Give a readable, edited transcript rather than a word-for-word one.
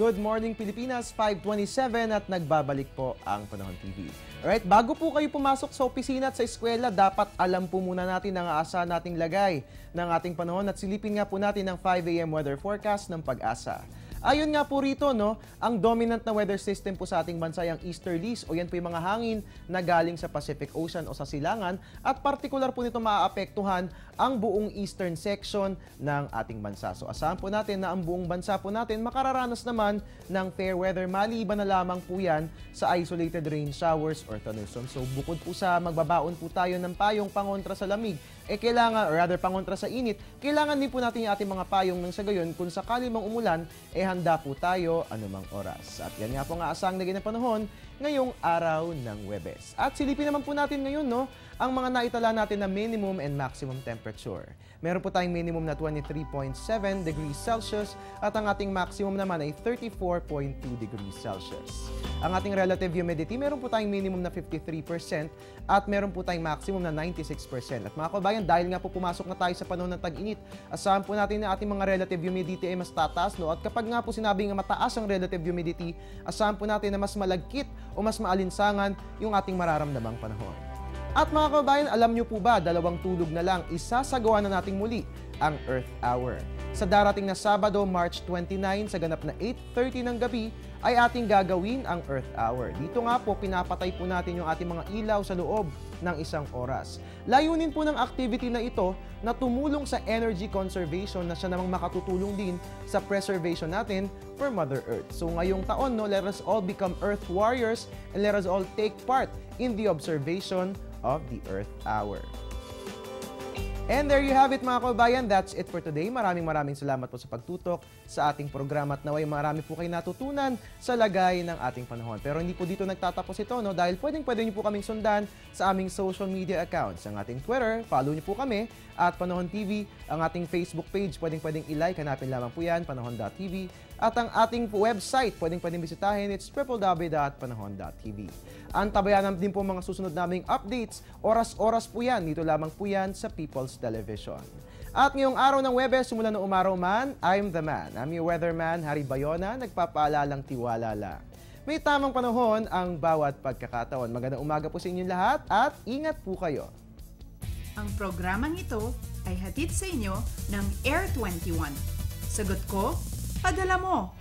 Good morning Pilipinas, 5:27 at nagbabalik po ang Panahon TV. Alright, bago po kayo pumasok sa opisina at sa eskwela, dapat alam po muna natin ang aasahan nating lagay ng ating panahon at silipin nga po natin ang 5 AM weather forecast ng Pag-asa. Ayon nga po rito, ang dominant na weather system po sa ating bansa ay ang easterlies o yan po yung mga hangin na galing sa Pacific Ocean o sa silangan at partikular po nito maaapektuhan ang buong eastern section ng ating bansa. So asahan po natin na ang buong bansa po natin makararanas naman ng fair weather. Maliban na lamang po yan sa isolated rain showers or thunderstorms. So bukod po sa magbabaon po tayo ng payong pangontra sa lamig, kailangan, or rather pangontra sa init, kailangan din po natin yung ating mga payong nang sa gayon kung sakali mang umulan, handa po tayo anumang oras. At yan nga po nga asang naging panahon ngayong araw ng Huwebes. At silipin naman po natin ngayon, ang mga naitala natin na minimum and maximum temperature. Meron po tayong minimum na 23.7 degrees Celsius at ang ating maximum naman ay 34.2 degrees Celsius. Ang ating relative humidity, meron po tayong minimum na 53% at meron po tayong maximum na 96%. At mga kabayan, dahil nga po pumasok na tayo sa panahon ng tag-init, asahan po natin na ating mga relative humidity ay mas tataas. At kapag nga po sinabi nga mataas ang relative humidity, asahan po natin na mas malagkit o mas maalinsangan yung ating mararamdamang panahon. At mga kabayan, alam nyo po ba, 2 tulog na lang, isasagawa na nating muli ang Earth Hour. Sa darating na Sabado, March 29, sa ganap na 8:30 ng gabi, ay ating gagawin ang Earth Hour. Dito nga po, pinapatay po natin yung ating mga ilaw sa loob ng 1 oras. Layunin po ng activity na ito na tumulong sa energy conservation na siya namang makatutulong din sa preservation natin for Mother Earth. So ngayong taon, let us all become Earth Warriors and let us all take part in the observation of the Earth Hour. And there you have it mga kabayan, that's it for today. Maraming salamat po sa pagtutok sa ating programa at naway marami po kayo natutunan sa lagay ng ating panahon. Pero hindi po dito nagtatapos ito, dahil pwede niyo po kaming sundan sa aming social media accounts. Ang ating Twitter, follow niyo po kami at Panahon TV. Ang ating Facebook page, pwedeng i-like, hanapin lamang po yan, panahon.tv. At ang ating website, pwedeng bisitahin, it's www.panahon.tv. Antabayan din po mga susunod naming updates, oras-oras po yan, dito lamang po yan sa People's Television. At ngayong araw ng Huwebes, simula ng umaraw man, I'm the man. I'm your weatherman, Harry Bayona, nagpapaalalang tiwala lang. May tamang panahon ang bawat pagkakataon. Magandang umaga po sa inyong lahat at ingat po kayo. Ang programang ito ay hatid sa inyo ng Air 21. Sagot ko, padala mo.